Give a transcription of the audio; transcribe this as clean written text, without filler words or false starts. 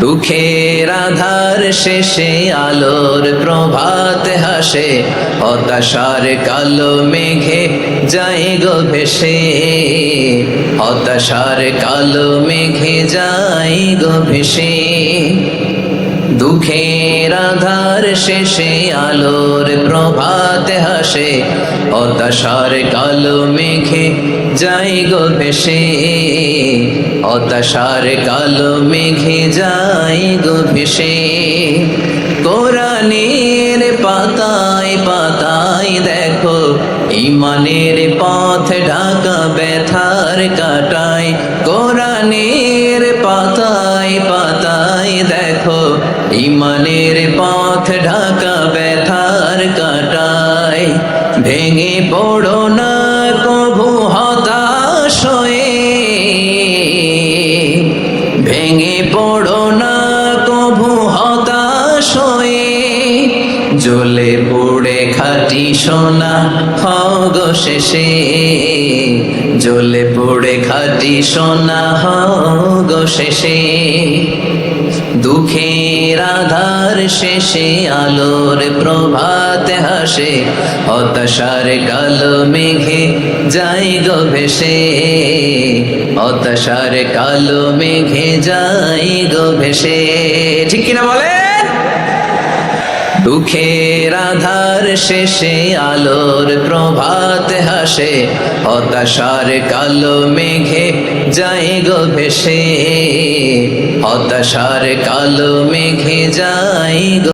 দুঃখের আধার শেষে আলোর প্রভাত হাসে, হতাশার কালো মেঘে যায় গো ভেসে, হতাশার কালো মেঘে যায় গো ভেসে। দুঃখের আধার শেষে আলোর প্রভাত হাসে, হতাশার কালো মেঘে যায় গো ভেসে, হতাশার কালো মেঘে যায় গো ভেসে। কোরআনের পাতায় পাতায় দেখো ঈমানের পথ ঢাকা ব্যথার কাটায়, কোরআনের পাতায় পাতায় দেখো ঈমানের পথ ঢাকা ব্যথার কাটায়। ভেঙে পড়ো না কভু হতাশ হয়ে, ভেঙে পড়ো না কভু হতাশ হয়ে, জ্বলে পুড়ে খাঁটি সোনা হও গো শেষে, জ্বলে পুড়ে খাঁটি সোনা হও গো শেষে। দুঃখের আধার শেষে আলোর প্রভাত হাসে, হতাশার কালো মেঘে যায় গো ভেসে, হতাশার কালো মেঘে যায় গো ভেসে। ঠিক কিনা বলেন? দুঃখের আধার শেষে আলোর প্রভাত হাসে, হতাশার কালো মেঘে যায় গো ভেসে, হতাশার কালো মেঘে যায় গো।